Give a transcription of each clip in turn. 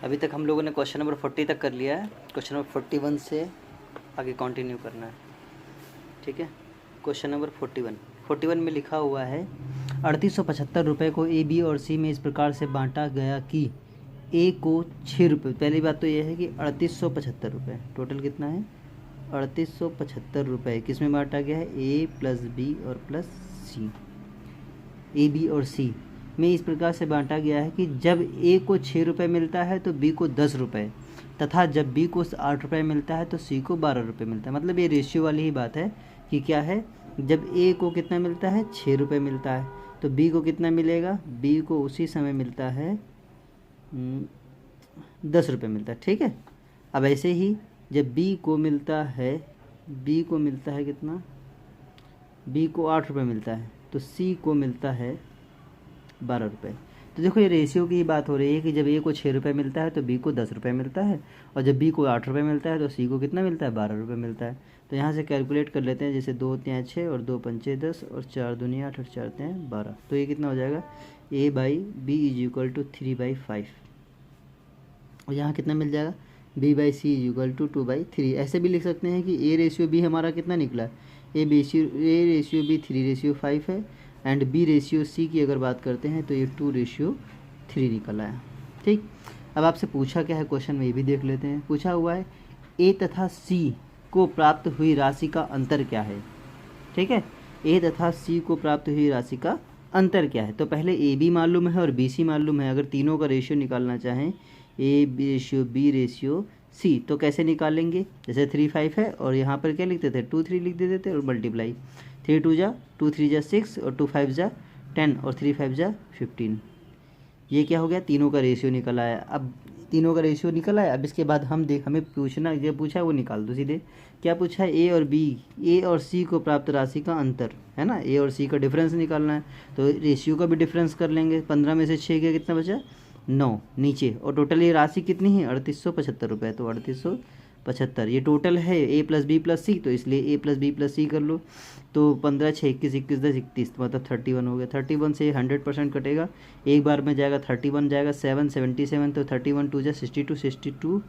अभी तक हम लोगों ने क्वेश्चन नंबर 40 तक कर लिया है। क्वेश्चन नंबर 41 से आगे कंटिन्यू करना है, ठीक है। क्वेश्चन नंबर 41 में लिखा हुआ है 3875 रुपये को ए बी और सी में इस प्रकार से बांटा गया कि ए को 6 रुपये। पहली बात तो यह है कि 3875 रुपये टोटल कितना है, 3875 रुपये किस में बांटा गया है, ए प्लस बी और प्लस सी। ए बी और सी में इस प्रकार से बांटा गया है कि जब ए को 6 रुपये मिलता है तो बी को 10 रुपये, तथा जब बी को 8 रुपये मिलता है तो सी को 12 रुपये मिलता है। मतलब ये रेशियो वाली ही बात है कि क्या है, जब ए को कितना मिलता है, 6 रुपये मिलता है, तो बी को कितना मिलेगा, बी को उसी समय मिलता है 10 रुपये मिलता है, ठीक है। अब ऐसे ही जब बी को मिलता है कितना, बी को 8 रुपये मिलता है तो सी को मिलता है 12 रुपये। तो देखो ये रेशियो की बात हो रही है कि जब ए को 6 रुपये मिलता है तो बी को 10 रुपये मिलता है, और जब बी को 8 रुपये मिलता है तो सी को कितना मिलता है, 12 रुपये मिलता है। तो यहाँ से कैलकुलेट कर लेते हैं, जैसे 2 3 6 और 2 5 10 और 4 दूनी 8 और 4 3 12। तो ये कितना हो जाएगा, A by B is equal to 3/5, और यहाँ कितना मिल जाएगा, B by C is equal to 2/3। ऐसे भी लिख सकते हैं कि ए रेशियो बी हमारा कितना निकला, ए रेशियो बी 3/5 है, एंड बी रेशियो सी की अगर बात करते हैं तो ये 2/3 निकल आया, ठीक। अब आपसे पूछा क्या है क्वेश्चन में, ये भी देख लेते हैं। पूछा हुआ है ए तथा सी को प्राप्त हुई राशि का अंतर क्या है, ठीक है। ए तथा सी को प्राप्त हुई राशि का अंतर क्या है, तो पहले ए बी मालूम है और बी सी मालूम है। अगर तीनों का रेशियो निकालना चाहें, A ratio B ratio C, तो कैसे निकालेंगे, जैसे 3/5 है और यहाँ पर क्या लिखते थे, 2/3 लिख देते थे और मल्टीप्लाई, 3 2 जा 2 3 जा 6 और 2 5 जा 10 और 3 5 जा 15। ये क्या हो गया, तीनों का रेशियो निकल आया। अब तीनों का रेशियो निकल आया, अब इसके बाद हमें पूछना, जो पूछा है वो निकाल दो सीधे। क्या पूछा है, ए और सी को प्राप्त राशि का अंतर, है ना, ए और सी का डिफरेंस निकालना है। तो रेशियो का भी डिफरेंस कर लेंगे, 15 में से 6 गया कितना बचा, 9 नीचे, और टोटल ये राशि कितनी है, 3875 रुपये। तो 3875 ये टोटल है ए प्लस बी प्लस सी, तो इसलिए ए प्लस बी प्लस सी कर लो। तो 15 6 21 21 10 31, मतलब 31 हो गया। 31 से 100% कटेगा, एक बार में जाएगा 31 जाएगा, 7 77, तो 31 2 जा 62,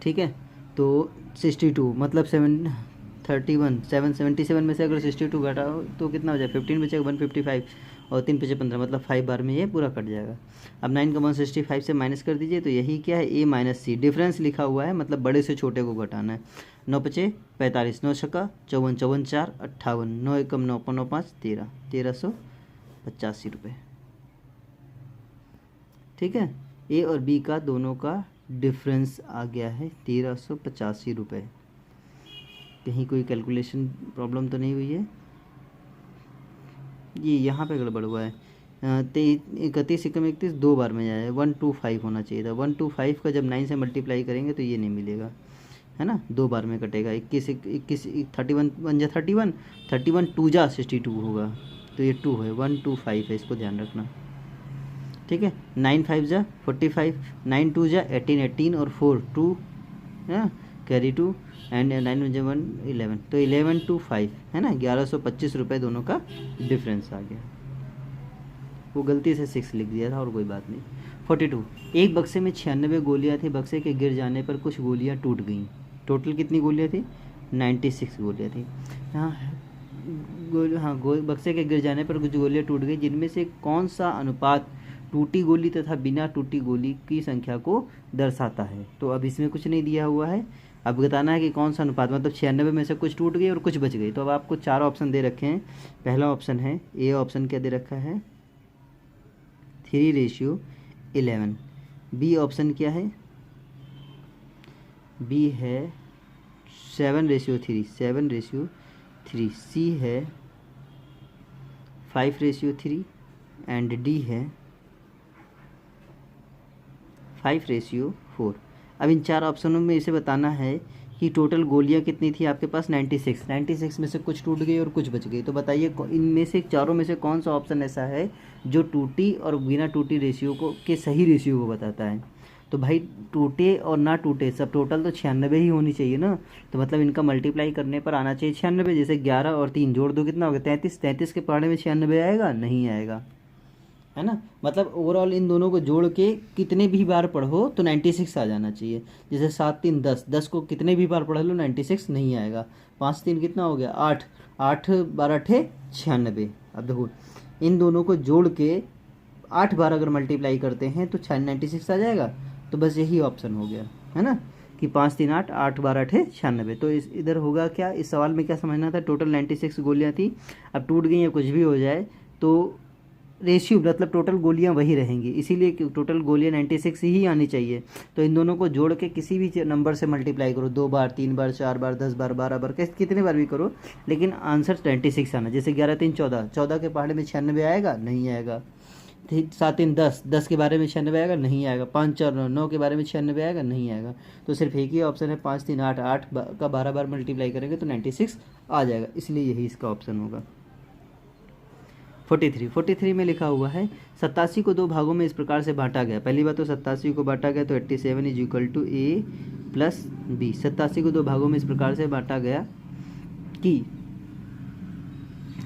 ठीक है। तो 62 मतलब 777 में से अगर 62 घटाओ तो कितना हो जाए, 15 बचेगा, 155 और 3 5 15, मतलब 5 बार में ये पूरा कट जाएगा। अब 9 का 165 से माइनस कर दीजिए, तो यही क्या है, ए माइनस सी, डिफरेंस लिखा हुआ है, मतलब बड़े से छोटे को घटाना है। 9 5 45, 9 6 54 54 4 58, 9 1 9 9 5 13, 1385 रुपये, ठीक है। ए और बी का दोनों का डिफरेंस आ गया है 1385 रुपये। कहीं कोई कैलकुलेशन प्रॉब्लम तो नहीं हुई है, ये यहाँ पे गड़बड़ हुआ है। 31 एकम 31 दो बार में जाए, 125 होना चाहिए था। 125 का जब 9 से मल्टीप्लाई करेंगे तो ये नहीं मिलेगा, है ना, दो बार में कटेगा। 21 31 1 जा 31, 31 2 जा 62 होगा, तो ये 2 है, 125 है, इसको ध्यान रखना, ठीक है। 9 5 जा 45, 9 2 जा 18 18 और 4 2, है कैरी 2, एंड 9 1 1 11, तो 1125 है ना, 1125 रुपये दोनों का डिफरेंस आ गया। वो गलती से 6 लिख दिया था और कोई बात नहीं। 42, एक बक्से में 96 गोलियां थी, बक्से के गिर जाने पर कुछ गोलियां टूट गईं। टोटल कितनी गोलियां थी, 96 गोलियां थी। बक्से के गिर जाने पर कुछ गोलियां टूट गई, जिनमें से कौन सा अनुपात टूटी गोली तथा बिना टूटी गोली की संख्या को दर्शाता है। तो अब इसमें कुछ नहीं दिया हुआ है, अब बताना है कि कौन सा अनुपात, मतलब 96 में से कुछ टूट गई और कुछ बच गई। तो अब आपको 4 ऑप्शन दे रखे हैं। पहला ऑप्शन है, ए ऑप्शन क्या दे रखा है, 3:11। बी ऑप्शन क्या है, बी है 7:3, 7:3। सी है 5:3 एंड डी है 5:4। अब इन 4 ऑप्शनों में इसे बताना है कि टोटल गोलियां कितनी थी आपके पास, 96 में से कुछ टूट गई और कुछ बच गई। तो बताइए इनमें से चारों में से कौन सा ऑप्शन ऐसा है जो टूटी और बिना टूटी रेशियो को के सही रेशियो को बताता है। तो भाई टूटे और ना टूटे सब टोटल तो 96 ही होनी चाहिए ना, तो मतलब इनका मल्टीप्लाई करने पर आना चाहिए 96। जैसे 11 और 3 जोड़ दो कितना होगा, 33। 33 के पहाड़े में 96 आएगा, नहीं आएगा। है ना। मतलब ओवरऑल इन दोनों को जोड़ के कितने भी बार पढ़ो तो 96 आ जाना चाहिए। जैसे 7 3 10, 10 को कितने भी बार पढ़ लो 96 नहीं आएगा। 5 3 कितना हो गया 8, 8 12 ठे 96। अब देखो इन दोनों को जोड़ के 8 बार अगर मल्टीप्लाई करते हैं तो 96 आ जाएगा। तो बस यही ऑप्शन हो गया, है ना, कि 5 3 8, 8 12 ठे 96। तो इस इधर होगा क्या, इस सवाल में क्या समझना था, टोटल 96 गोलियाँ थी, अब टूट गई या कुछ भी हो जाए तो रेशियो मतलब टोटल गोलियां वही रहेंगी, इसीलिए टोटल गोलियां 96 ही आनी चाहिए। तो इन दोनों को जोड़ के किसी भी नंबर से मल्टीप्लाई करो, 2 बार 3 बार 4 बार 10 बार 12 बार कितने बार भी करो, लेकिन आंसर 96 आना। जैसे 11 3 14, 14 के पहाड़े में 96 आएगा, नहीं आएगा। 7 3 10, 10 के बारे में 96 आएगा, नहीं आएगा। 5 4 9, 9 के बारे में 96 आएगा, नहीं आएगा। तो सिर्फ एक ही ऑप्शन है 5 3 8, 8 का 12 बार मल्टीप्लाई करेंगे तो 96 आ जाएगा, इसलिए यही इसका ऑप्शन होगा। 43 में लिखा हुआ है 87 को 2 भागों में इस प्रकार से बांटा गया। पहली बात तो 87 को बांटा गया तो 87 is equal to A plus B. 87 को 2 भागों में इस प्रकार से बांटा गया कि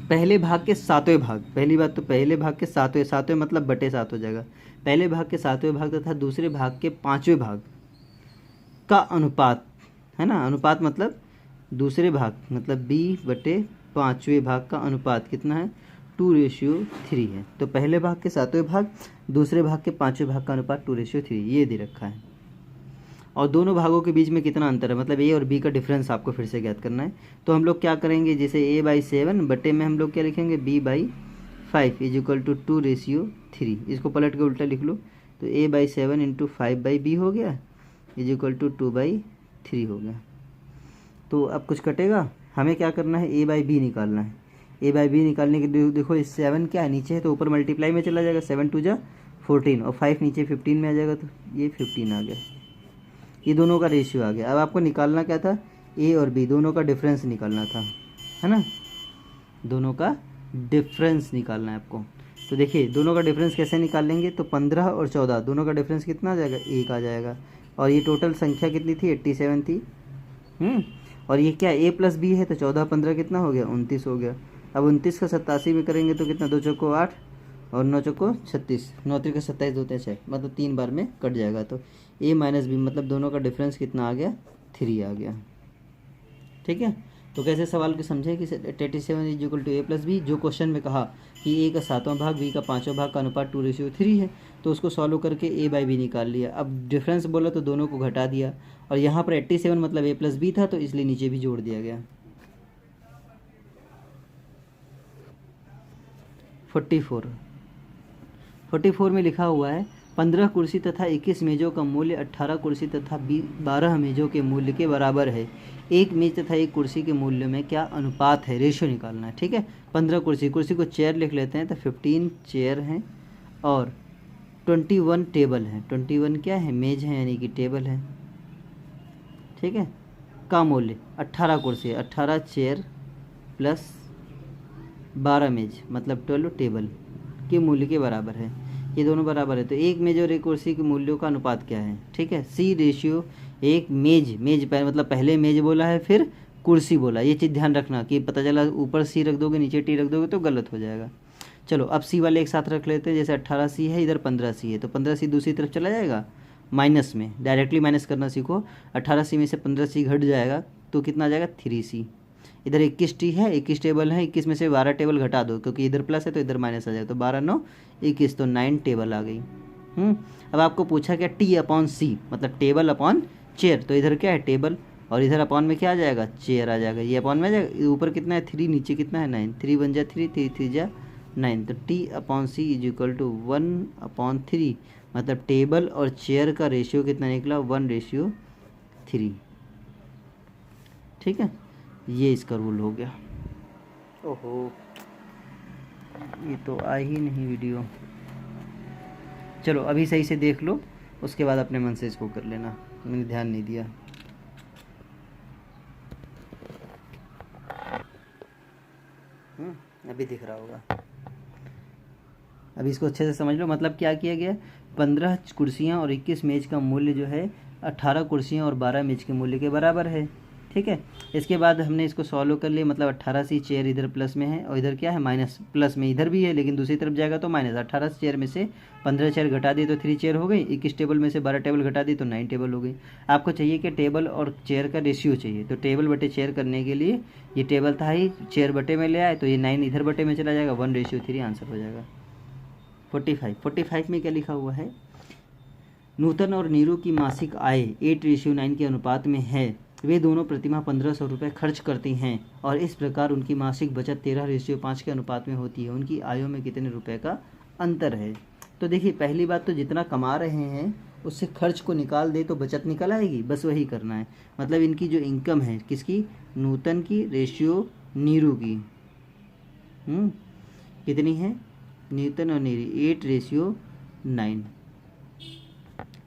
पहले भाग के 7वें भाग, पहली बात तो पहले भाग के 7वें मतलब बटे 7 हो जाएगा। पहले भाग के 7वें भाग तथा दूसरे भाग के 5वें भाग का अनुपात, है ना, अनुपात मतलब दूसरे भाग मतलब b/5वें भाग का अनुपात कितना है, 2:3 है। तो पहले भाग के 7वें भाग, दूसरे भाग के 5वें भाग का अनुपात 2:3 ये दे रखा है। और दोनों भागों के बीच में कितना अंतर है, मतलब ए और बी का डिफरेंस आपको फिर से ज्ञात करना है। तो हम लोग क्या करेंगे, जैसे a/7 बटे में हम लोग क्या लिखेंगे b/5 इज इक्वल टू 2:3। इसको पलट के उल्टा लिख लो तो a/7 इंटू 5/b हो गया इज इक्वल टू 2/3 हो गया। तो अब कुछ कटेगा, हमें क्या करना है, a/b निकालना है। a/b निकालने के लिए देखो इस 7 क्या है नीचे है तो ऊपर मल्टीप्लाई में चला जाएगा, 7 2 जा 14 और 5 नीचे 15 में आ जाएगा, तो ये 15 आ गया। ये दोनों का रेशियो आ गया। अब आपको निकालना क्या था, ए और बी दोनों का डिफरेंस निकालना था, है ना, दोनों का डिफरेंस निकालना है आपको। तो देखिए दोनों का डिफरेंस कैसे निकालेंगे, तो 15 और 14 दोनों का डिफरेंस कितना आ जाएगा, 1 आ जाएगा। और ये टोटल संख्या कितनी थी, 87 थी। और ये क्या ए प्लस बी है तो 14 15 कितना हो गया, 29 हो गया। अब 29 का 87 में करेंगे तो कितना, 2 चौको 8 और 9 चौको 36, 9 3 27 होते हैं 6, मतलब 3 बार में कट जाएगा। तो a माइनस बी मतलब दोनों का डिफरेंस कितना आ गया, 3 आ गया। ठीक है, तो कैसे सवाल को समझे कि 87 is equal to A plus B. जो क्वेश्चन में कहा कि ए का 7वां भाग बी का 5वां भाग का अनुपात 2:3 है, तो उसको सॉल्व करके a/b निकाल लिया। अब डिफरेंस बोला तो दोनों को घटा दिया, और यहाँ पर 87 मतलब a प्लस बी था तो इसलिए नीचे भी जोड़ दिया गया। 44 में लिखा हुआ है 15 कुर्सी तथा 21 मेज़ों का मूल्य 18 कुर्सी तथा 12 मेज़ों के मूल्य के बराबर है। एक मेज़ तथा एक कुर्सी के मूल्य में क्या अनुपात है, रेशियो निकालना है। ठीक है, 15 कुर्सी को चेयर लिख लेते हैं तो 15 चेयर हैं और 21 टेबल हैं। 21 क्या है, मेज़ है यानी कि टेबल है। ठीक है, का मूल्य 18 कुर्सी, 18 चेयर प्लस 12 मेज मतलब 12 टेबल के मूल्य के बराबर है। ये दोनों बराबर है तो एक मेज और एक कुर्सी के मूल्यों का अनुपात क्या है। ठीक है, सी रेशियो एक मेज पर मतलब पहले मेज बोला है फिर कुर्सी बोला, ये चीज़ ध्यान रखना कि पता चला ऊपर सी रख दोगे नीचे टी रख दोगे तो गलत हो जाएगा। चलो अब सी वाले एक साथ रख लेते हैं, जैसे 18 सी है इधर 15 सी है तो 15 सी दूसरी तरफ चला जाएगा माइनस में, डायरेक्टली माइनस करना सीखो। 18 सी में से 15 सी घट जाएगा तो कितना आ जाएगा 3 सी। इधर 21 टी है, 21 टेबल है, 21 में से 12 टेबल घटा दो क्योंकि इधर प्लस है तो इधर माइनस आ जाएगा, तो 12 9 21 तो 9 टेबल आ गई। अब आपको पूछा क्या, टी अपॉन सी मतलब टेबल अपॉन चेयर, तो इधर क्या है टेबल और इधर अपॉन में क्या आ जाएगा, चेयर आ जाएगा। ये अपॉन में आ जाएगा, ऊपर कितना है 3 नीचे कितना है 9, 3 1 जा 3 3 3 जा 9, तो T upon C is equal to 1/3 मतलब टेबल और चेयर का रेशियो कितना निकला 1:3। ठीक है, ये इसका रूल हो गया। ओहो ये तो आ ही नहीं वीडियो। चलो अभी सही से देख लो, उसके बाद अपने मन से इसको कर लेना, मैंने ध्यान नहीं दिया। अभी दिख रहा होगा, अभी इसको अच्छे से समझ लो। मतलब क्या किया गया, 15 कुर्सियाँ और 21 मेज का मूल्य जो है 18 कुर्सियाँ और 12 मेज के मूल्य के बराबर है। ठीक है। इसके बाद हमने इसको सॉल्व कर लिया, मतलब 18 चेयर इधर प्लस में है और इधर क्या है माइनस, प्लस में इधर भी है लेकिन दूसरी तरफ जाएगा तो माइनस। 18 चेयर में से 15 चेयर घटा दी तो 3 चेयर हो गई। 21 टेबल में से 12 टेबल घटा दी तो 9 टेबल हो गई। आपको चाहिए कि टेबल और चेयर का रेशियो चाहिए, तो टेबल बटे चेयर करने के लिए ये टेबल था ही, चेयर बटे में ले आए तो ये 9 इधर बटे में चला जाएगा, 1:3 आंसर हो जाएगा। 45 में क्या लिखा हुआ है, नूतन और नीरू की मासिक आय 8:9 के अनुपात में है। वे दोनों प्रतिमाह 1500 रुपये खर्च करती हैं और इस प्रकार उनकी मासिक बचत 13:5 के अनुपात में होती है। उनकी आयों में कितने रुपए का अंतर है। तो देखिए पहली बात तो जितना कमा रहे हैं उससे खर्च को निकाल दे तो बचत निकल आएगी, बस वही करना है। मतलब इनकी जो इनकम है किसकी, नूतन की रेशियो नीरू की, कितनी है, नूतन और नीरू 8:9,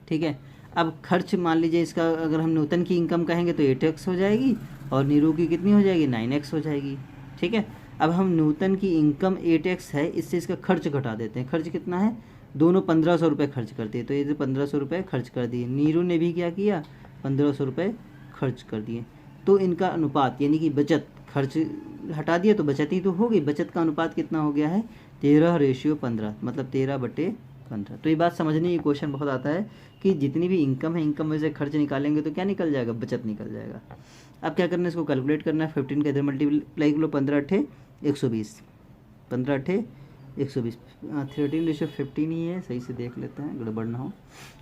ठीक है। अब खर्च मान लीजिए इसका अगर हम नूतन की इनकम कहेंगे तो 8x हो जाएगी और नीरू की कितनी हो जाएगी, 9x हो जाएगी, ठीक है। अब हम नूतन की इनकम 8x है, इससे इसका खर्च घटा देते हैं। खर्च कितना है, दोनों 1500 रुपये खर्च करते हैं, तो ये 1500 रुपये खर्च कर दिए। नीरू ने भी क्या किया, 1500 रुपये खर्च कर दिए। तो इनका अनुपात यानी कि बचत, खर्च हटा दिया तो बचत ही तो हो गई। बचत का अनुपात कितना हो गया है, 13:15, मतलब 13/15। तो ये बात समझने की क्वेश्चन बहुत आता है कि जितनी भी इनकम है, इनकम में से खर्च निकालेंगे तो क्या निकल जाएगा, बचत निकल जाएगा। अब क्या करना है, इसको कैलकुलेट करना है। 15 का इधर मल्टीप्लाई कर लो, 15×8=120, 15×8=120, 13:15 ही है, सही से देख लेते हैं गड़बड़ ना हो,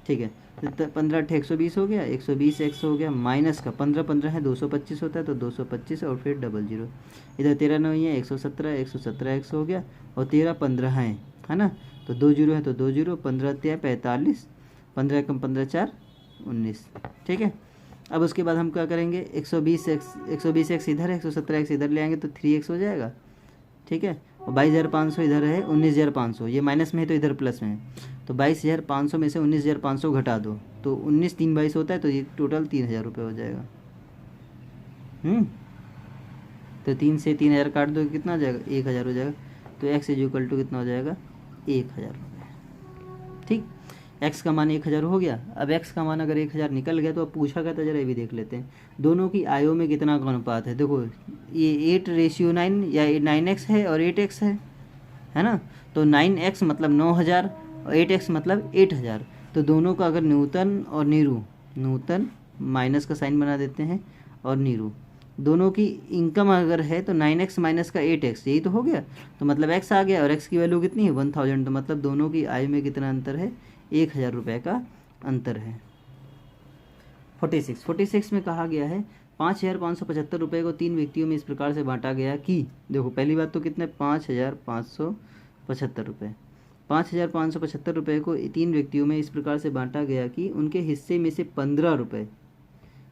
ठीक है। तो 15×8=120 हो गया, 120x हो गया, माइनस का 15 है 225 होता है तो 225 और फिर 00, इधर 13 9 है 117, 117x हो गया और 13 15 है ना, तो 2 0 है तो 2 0, 15 45, 15 कम 15 4 19, ठीक है। अब उसके बाद हम क्या करेंगे, 120x इधर है, 117x इधर ले आएंगे तो 3x हो जाएगा, ठीक है। और 22,500 इधर है, 19,500, ये माइनस में है तो इधर प्लस में है, तो 22,500 में से 19,500 घटा दो तो 19 3 22 होता है, तो ये टोटल 3,000 रुपये हो जाएगा। तो 3 से 3,000 काट दो कितना हो जाएगा, 1,000 हो जाएगा। तो x = कितना हो जाएगा, 1,000 रुपये, ठीक। x का मान 1,000 हो गया। अब x का मान अगर 1,000 निकल गया तो अब पूछा गया था, जरा ये भी देख लेते हैं। दोनों की आयों में कितना का अनुपात है, देखो ये 8:9 या 9x है और 8x है ना, तो 9x मतलब 9,000 और 8x मतलब 8,000। तो दोनों का अगर नूतन और नीरू, नूतन माइनस का साइन बना देते हैं और नीरू, दोनों की इनकम अगर है तो 9x माइनस का 8x, यही तो हो गया। तो मतलब x आ गया और x की वैल्यू कितनी है, 1000। तो मतलब दोनों की आय में कितना अंतर है, 1,000 रुपये का अंतर है। 46 में कहा गया है 5,575 रुपये को 3 व्यक्तियों में इस प्रकार से बांटा गया कि, देखो पहली बात तो कितने, 5,575 रुपये, 5,575 रुपये को 3 व्यक्तियों में इस प्रकार से बांटा गया कि उनके हिस्से में से 15 रुपये,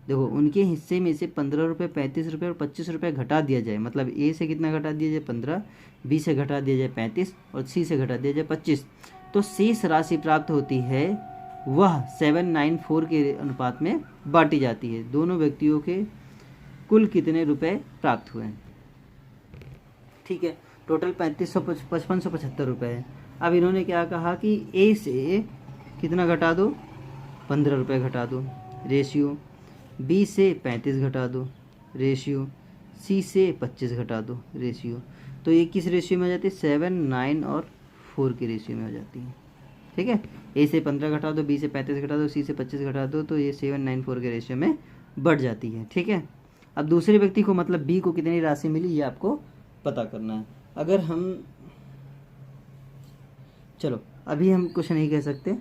देखो उनके हिस्से में से 15 रुपये, 35 रुपये और 25 रुपये घटा दिया जाए। मतलब ए से कितना घटा दिया जाए, 15, बी से घटा दिया जाए 35 और सी से घटा दिया जाए 25, तो शेष राशि प्राप्त होती है वह 794 के अनुपात में बांटी जाती है। दोनों व्यक्तियों के कुल कितने रुपए प्राप्त हुए, ठीक है। टोटल 5,575 रुपये है। अब इन्होंने क्या कहा कि ए से कितना घटा दो, 15 रुपये घटा दो रेशियो, बी से 35 घटा दो रेशियो, सी से 25 घटा दो रेशियो। तो ये किस रेशियो में हो जाती है, 7 9 और 4 की रेशियो में हो जाती है, ठीक है। ए से 15 घटा दो, बी से 35 घटा दो, सी से 25 घटा दो, तो ये 7 9 4 के रेशियो में बढ़ जाती है, ठीक है। अब दूसरे व्यक्ति को मतलब बी को कितनी राशि मिली ये आपको पता करना है। अगर हम, चलो अभी हम कुछ नहीं कह सकते,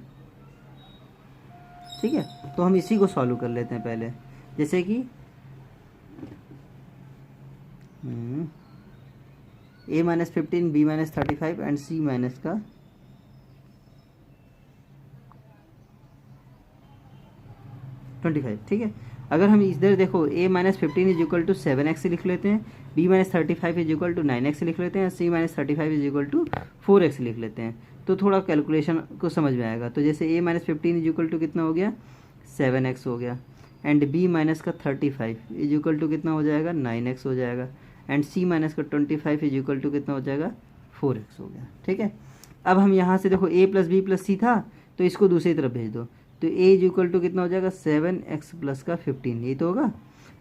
ठीक है, तो हम इसी को सॉल्व कर लेते हैं पहले। जैसे कि a - 15, b - 35 and c minus का 25, ठीक है। अगर हम इधर देखो a - 15 = 7x लिख लेते हैं, b - 35 = 9x लिख लेते हैं, c - 35 = 4x लिख लेते हैं, तो थोड़ा कैलकुलेशन को समझ में आएगा। तो जैसे a - 15 = कितना हो गया, 7x हो गया, एंड b माइनस का 35 = कितना हो जाएगा, 9x हो जाएगा, एंड c माइनस का 25 = कितना हो जाएगा, 4x हो गया, ठीक है। अब हम यहाँ से देखो a + b + c था तो इसको दूसरी तरफ भेज दो, तो a = कितना हो जाएगा, 7x + का 15, यही तो होगा।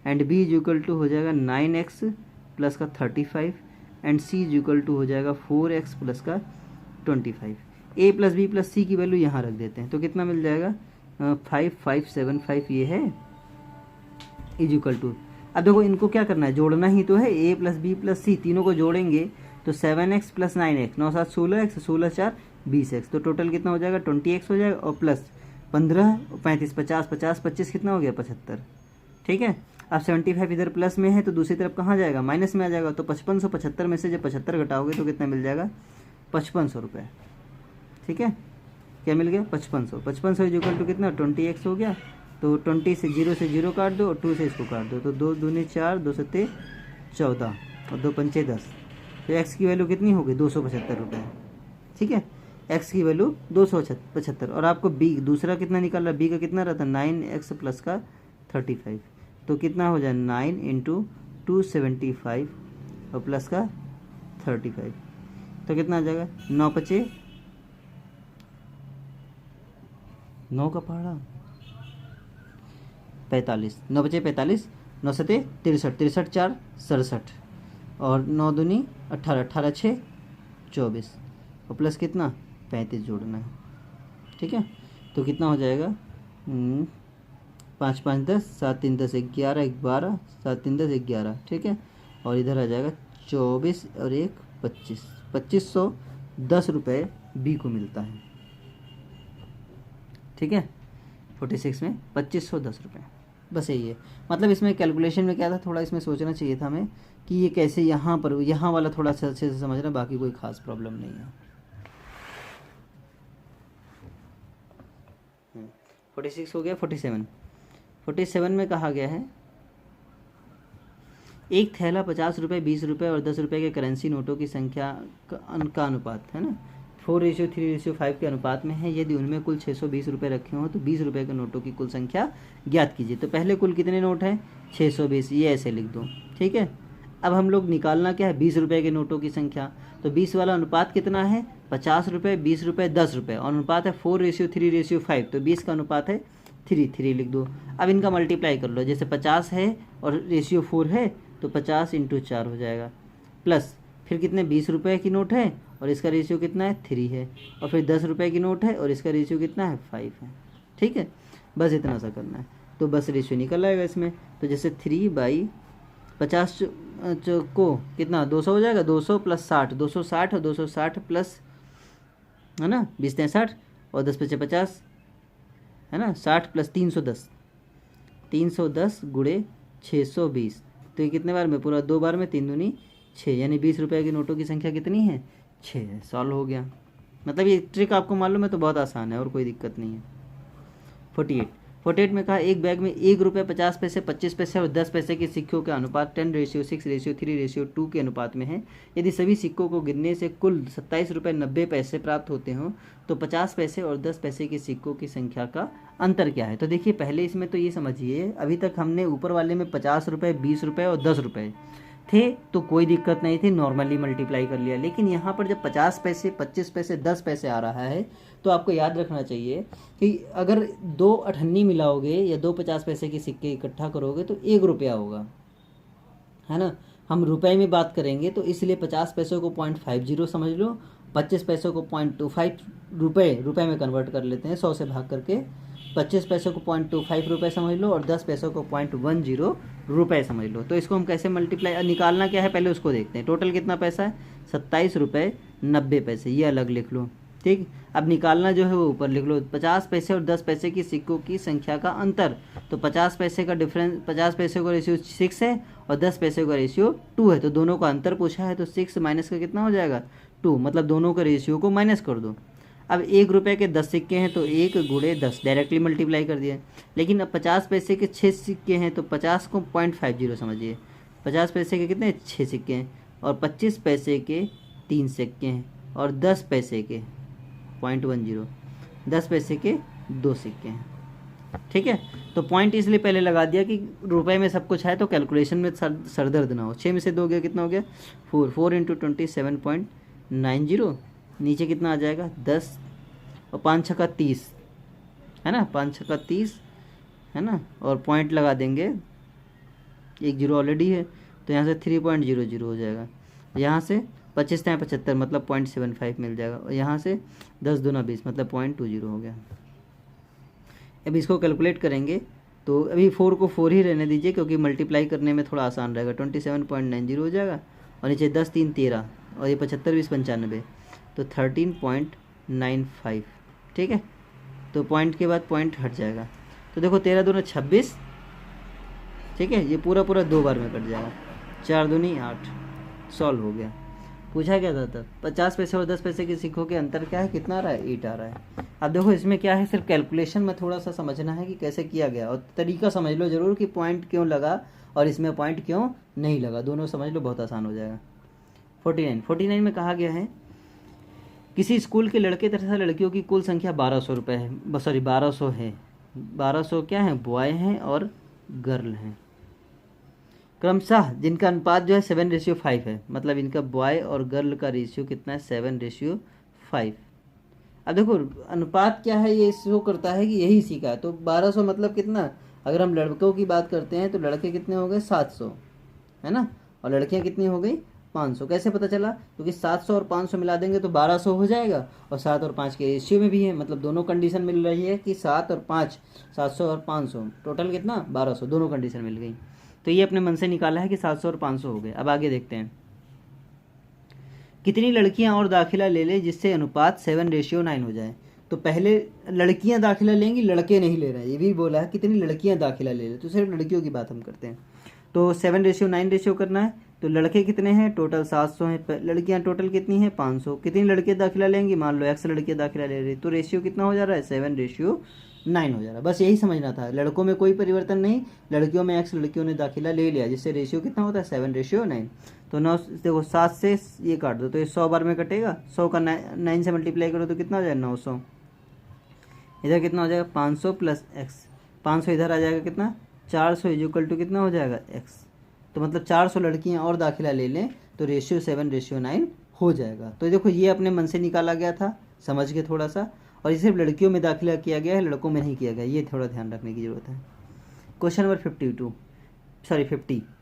And B is equal to हो जाएगा 9x प्लस का 35 and C is equal to हो जाएगा 4x प्लस का 25। A plus B plus C की वैल्यू यहाँ रख देते हैं तो कितना मिल जाएगा 5575 ये है इज इक्वल टू। अब देखो इनको क्या करना है, जोड़ना ही तो है, ए प्लस बी प्लस सी तीनों को जोड़ेंगे तो 7x plus 9x 9 7 16x 16 4 20x तो टोटल कितना हो जाएगा 20x हो जाएगा और प्लस 15 35 50 50 25 कितना हो गया 75। ठीक है, अब 75 इधर प्लस में है तो दूसरी तरफ कहाँ जाएगा माइनस में आ जाएगा तो 5575 में से जब 75 घटाओगे तो कितना मिल जाएगा 5500 रुपये। ठीक है, क्या मिल गया 5500। 5500 इज इक्वल टू कितना 20x हो गया तो 20 से 0 काट दो और 2 से इसको काट दो तो 2 दूनी 4 2 सत्ते 14 और 2 पंचे 10 तो x की वैल्यू कितनी होगी 275 रुपये। ठीक है, x की वैल्यू 275 और आपको b दूसरा कितना निकाल रहा, b का कितना रहता 9x प्लस का 35 तो कितना हो जाए 9 इंटू 275 और प्लस का 35 तो कितना आ जाएगा 9 पचे 9 का पहाड़ा 45 9 बचे 45 9 सते 63 63 4 67 और 9 दूनी 18 18 6 24 और प्लस कितना 35 जोड़ना है। ठीक है, तो कितना हो जाएगा 5 5 10 7 3 10 11 12 7 3 10 11। ठीक है, और इधर आ जाएगा 24 और 1 25 2510 रुपये बी को मिलता है। ठीक है, 46 में 2510 रुपये बस यही है। मतलब इसमें कैलकुलेशन में क्या था थोड़ा इसमें सोचना चाहिए था हमें कि ये कैसे यहाँ पर यहाँ वाला थोड़ा सा अच्छे से समझना, बाकी कोई ख़ास प्रॉब्लम नहीं है। 46 हो गया। 47 में कहा गया है एक थैला 50 रुपये 20 रुपये और 10 रुपये के करेंसी नोटों की संख्या का अनुपात है ना 4:3:5 के अनुपात में है। यदि उनमें कुल 620 रुपये रखे हों तो 20 रुपये के नोटों की कुल संख्या ज्ञात कीजिए। तो पहले कुल कितने नोट हैं 620, ये ऐसे लिख दो। ठीक है, अब हम लोग निकालना क्या है 20 रुपये के नोटों की संख्या। तो 20 वाला अनुपात कितना है 50 रुपये 20 रुपये 10 रुपये और अनुपात है 4:3:5 तो 20 का अनुपात है 3 लिख दो। अब इनका मल्टीप्लाई कर लो, जैसे 50 है और रेशियो 4 है तो 50 × 4 हो जाएगा प्लस फिर कितने 20 रुपये की नोट है और इसका रेशियो कितना है 3 है और फिर 10 रुपये की नोट है और इसका रेशियो कितना है 5 है। ठीक है, बस इतना सा करना है तो बस रेशियो निकल आएगा इसमें। तो जैसे 3/50 को कितना 200 हो जाएगा 200 प्लस 60 260 और 260 प्लस है ना 20 63 और 10 × 50 है ना 60 प्लस 310 310 × 620 तो ये कितने बार में पूरा 2 बार में 3 दूनी 6 यानी 20 रुपये की नोटों की संख्या कितनी है 6 है। सॉल्व हो गया। मतलब ये ट्रिक आपको मालूम है तो बहुत आसान है और कोई दिक्कत नहीं है। 48 में कहा एक बैग में 1 रुपये 50 पैसे 25 पैसे और 10 पैसे के सिक्कों का अनुपात 10:6:3:2 के अनुपात में है। यदि सभी सिक्कों को गिनने से कुल 27 रुपये 90 पैसे प्राप्त होते हों तो 50 पैसे और 10 पैसे के सिक्कों की संख्या का अंतर क्या है। तो देखिए पहले इसमें तो ये समझिए अभी तक हमने ऊपर वाले में 50 रुपये 20 रुपये और 10 रुपये थे तो कोई दिक्कत नहीं थी, नॉर्मली मल्टीप्लाई कर लिया। लेकिन यहाँ पर जब 50 पैसे 25 पैसे 10 पैसे आ रहा है तो आपको याद रखना चाहिए कि अगर 2 अठन्नी मिलाओगे या 2 50 पैसे के सिक्के इकट्ठा करोगे तो 1 रुपया होगा, है ना। हम रुपए में बात करेंगे तो इसलिए 50 पैसों को 0.50 समझ लो, 25 पैसों को 0.25 रुपए में कन्वर्ट कर लेते हैं 100 से भाग करके। 25 पैसों को 0.25 रुपये समझ लो और 10 पैसों को 0.10 रुपये समझ लो। तो इसको हम कैसे मल्टीप्लाई निकालना क्या है पहले उसको देखते हैं। टोटल कितना पैसा है 27 रुपये 90 पैसे, ये अलग लिख लो। ठीक, अब निकालना जो है वो ऊपर लिख लो। 50 पैसे और 10 पैसे की सिक्कों की संख्या का अंतर, तो 50 पैसे का डिफरेंस 50 पैसे का रेशियो 6 है और 10 पैसे का रेशियो 2 है। तो दोनों का अंतर पूछा है तो 6 माइनस का कितना हो जाएगा 2, मतलब दोनों के रेशियो को माइनस कर दो। अब 1 रुपये के 10 सिक्के हैं तो 1 × 10 डायरेक्टली मल्टीप्लाई कर दिया। लेकिन अब 50 पैसे के 6 सिक्के हैं तो 50 को 0.50 समझिए। 50 पैसे के कितने 6 सिक्के हैं और 25 पैसे के 3 सिक्के हैं और 10 पैसे के 0.10, 10 पैसे के 2 सिक्के हैं। ठीक है, तो पॉइंट इसलिए पहले लगा दिया कि रुपए में सब कुछ है तो कैलकुलेशन में सरदर्द ना हो। 6 में से 2 गया कितना हो गया 4 × 20 7.90, नीचे कितना आ जाएगा 10 और 5 × 30 है ना, 5 × 30 है ना, और पॉइंट लगा देंगे एक जीरो ऑलरेडी है, तो यहाँ से 3.00 हो जाएगा। यहाँ से 25 टाइम 75 मतलब 0.75 मिल जाएगा, और यहाँ से 10 दूना 20 मतलब 0.20 हो गया। अब इसको कैलकुलेट करेंगे तो अभी 4 को 4 ही रहने दीजिए, क्योंकि मल्टीप्लाई करने में थोड़ा आसान रहेगा। 27.90 हो जाएगा, और नीचे 10 3 13, और ये 75 20 95, तो 13.95। ठीक है, तो पॉइंट के बाद पॉइंट हट जाएगा। तो देखो 13 दूना 26, ठीक है, ये पूरा 2 बार में कट जाएगा। 4 दूनी 8, सॉल्व हो गया। पूछा क्या था तब 50 पैसे और 10 पैसे के सिक्कों के अंतर क्या है, कितना आ रहा है, 8 आ रहा है। अब देखो इसमें क्या है, सिर्फ कैलकुलेशन में थोड़ा सा समझना है कि कैसे किया गया, और तरीका समझ लो ज़रूर कि पॉइंट क्यों लगा और इसमें पॉइंट क्यों नहीं लगा, दोनों समझ लो, बहुत आसान हो जाएगा। 49 में कहा गया है किसी स्कूल के लड़के तथा लड़कियों की कुल संख्या 1200 रुपये है, सॉरी 1200 है। 1200 क्या है, बॉय हैं और गर्ल हैं, क्रमशः जिनका अनुपात जो है 7:5 है, मतलब इनका बॉय और गर्ल का रेशियो कितना है, 7:5। अब देखो अनुपात क्या है, ये शो करता है कि यही सीखा है। तो 1200 मतलब कितना, अगर हम लड़कों की बात करते हैं तो लड़के कितने हो गए, 700 है ना, और लड़कियां कितनी हो गई, 500। कैसे पता चला, क्योंकि 700 और 500 मिला देंगे तो 1200 हो जाएगा, और 7 और 5 के रेशियो में भी है, मतलब दोनों कंडीशन मिल रही है कि 7 और 5, 700 और 500, टोटल कितना 1200, दोनों कंडीशन मिल गई। तो ये अपने मन से निकाला है कि 700 और 500 हो गए। अब आगे देखते हैं, कितनी लड़कियां और दाखिला ले ले जिससे अनुपात 7:9 हो जाए। तो पहले लड़कियां दाखिला लेंगी, लड़के नहीं ले रहे हैं, ये भी बोला है कितनी लड़कियां दाखिला ले ले, तो सिर्फ लड़कियों की बात हम करते हैं। तो 7:9 रेशियो करना है, तो लड़के कितने हैं, टोटल 700 हैं, लड़कियां टोटल कितनी हैं, 500। कितनी लड़के दाखिला लेंगी, मान लो x लड़के दाखिला ले रही, तो रेशियो कितना हो जा रहा है, 7:9 हो जा रहा है। बस यही समझना था, लड़कों में कोई परिवर्तन नहीं, लड़कियों में x लड़कियों ने दाखिला ले लिया, जिससे रेशियो कितना होता है, 7:9। तो 9 देखो 7 से ये काट दो, तो ये 100 बार में कटेगा, 100 का 9 से मल्टीप्लाई करो तो कितना हो जाएगा, 900। इधर कितना हो जाएगा, 500 प्लस x, 500 इधर आ जाएगा कितना, 400 इक्वल टू कितना हो जाएगा, x। तो मतलब 400 लड़कियां और दाखिला ले लें तो रेशियो 7:9 हो जाएगा। तो देखो ये अपने मन से निकाला गया था, समझ के थोड़ा सा, और ये सिर्फ लड़कियों में दाखिला किया गया है, लड़कों में नहीं किया गया, ये थोड़ा ध्यान रखने की ज़रूरत है। क्वेश्चन नंबर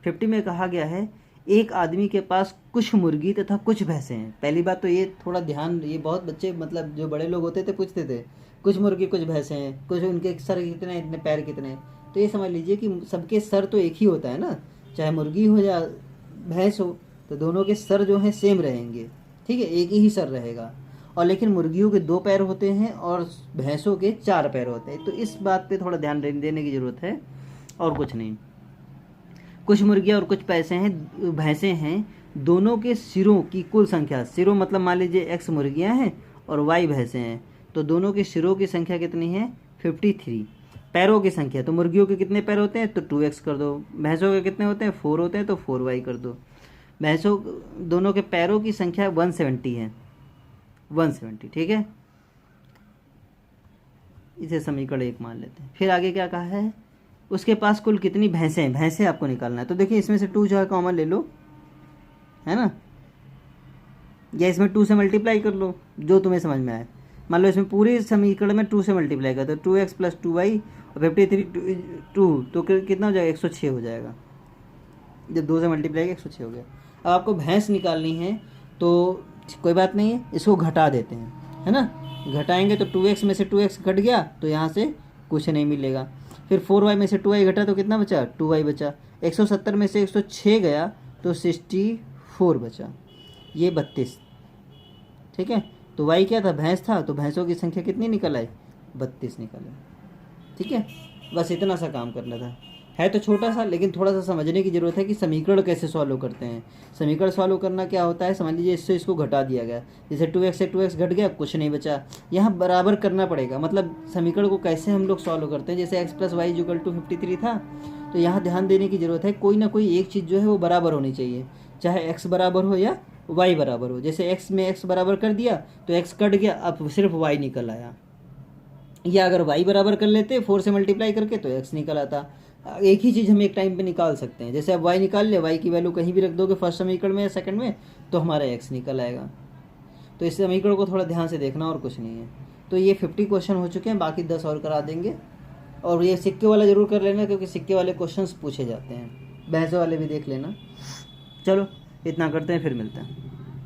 50 में कहा गया है एक आदमी के पास कुछ मुर्गी तथा कुछ भैंसें हैं। पहली बात तो ये थोड़ा ध्यान, ये बहुत बच्चे मतलब जो बड़े लोग होते थे पूछते थे, कुछ मुर्गी कुछ भैंसें हैं, कुछ उनके सर कितने, इतने पैर कितने। तो ये समझ लीजिए कि सबके सर तो एक ही होता है ना, चाहे मुर्गी हो या भैंस हो, तो दोनों के सर जो हैं सेम रहेंगे, ठीक है, एक ही सर रहेगा। और लेकिन मुर्गियों के 2 पैर होते हैं और भैंसों के 4 पैर होते हैं। तो इस बात पे थोड़ा ध्यान देने की ज़रूरत है, और कुछ नहीं। कुछ मुर्गियाँ और कुछ भैंसें हैं, दोनों के सिरों की कुल संख्या, सिरों मतलब मान लीजिए x मुर्गियाँ हैं और y भैंसें हैं, तो दोनों के सिरों की संख्या कितनी है, 53। पैरों की संख्या, तो मुर्गियों के कितने पैर होते हैं, तो 2x कर दो, भैंसों के कितने होते हैं, 4 होते हैं, तो 4y कर दो। भैंसों दोनों के पैरों की संख्या 170 है, 170, ठीक है, इसे समीकरण 1 मान लेते हैं। फिर आगे क्या कहा है, उसके पास कुल कितनी भैंसें हैं, भैंसें आपको निकालना है। तो देखिए इसमें से 2 जो है कॉमन ले लो, है ना, या इसमें 2 से मल्टीप्लाई कर लो, जो तुम्हें समझ में आए। मान लो इसमें पूरे समीकरण में 2 से मल्टीप्लाई कर दो, 2x + 2y और 53 2, तो कितना हो जाएगा, 106 हो जाएगा। जब 2 से मल्टीप्लाई 106 हो गया। अब आपको भैंस निकालनी है, तो कोई बात नहीं है, इसको घटा देते हैं, है ना, घटाएंगे तो 2x में से 2x घट गया, तो यहाँ से कुछ नहीं मिलेगा। फिर 4y में से 2y घटा तो कितना बचा, 2y बचा। 170 में से 106 गया तो 64 बचा, ये 32, ठीक है। तो y क्या था, भैंस था, तो भैंसों की संख्या कितनी निकल आई, 32 निकल आई, ठीक है। बस इतना सा काम करना था, है तो छोटा सा, लेकिन थोड़ा सा समझने की ज़रूरत है कि समीकरण कैसे सॉल्व करते हैं। समीकरण सॉल्व करना क्या होता है, समझ लीजिए इससे इसको घटा दिया गया, जैसे 2x से 2x घट गया, कुछ नहीं बचा, यहाँ बराबर करना पड़ेगा। मतलब समीकरण को कैसे हम लोग सॉल्व करते हैं, जैसे x + y = 53 था, तो यहाँ ध्यान देने की ज़रूरत है, कोई ना कोई एक चीज़ जो है वो बराबर होनी चाहिए, चाहे x बराबर हो या y बराबर हो। जैसे x में x बराबर कर दिया तो x कट गया, अब सिर्फ y निकल आया, या अगर y बराबर कर लेते 4 से मल्टीप्लाई करके तो x निकल आता। एक ही चीज़ हम एक टाइम पे निकाल सकते हैं, जैसे अब y निकाल लिया, y की वैल्यू कहीं भी रख दोगे फर्स्ट समीकरण में या सेकंड में, तो हमारा x निकल आएगा। तो इस समीकरण को थोड़ा ध्यान से देखना, और कुछ नहीं है। तो ये 50 क्वेश्चन हो चुके हैं, बाकी 10 और करा देंगे। और ये सिक्के वाला ज़रूर कर लेना, क्योंकि सिक्के वाले क्वेश्चंस पूछे जाते हैं। भैंसों वाले भी देख लेना। चलो इतना करते हैं, फिर मिलते हैं।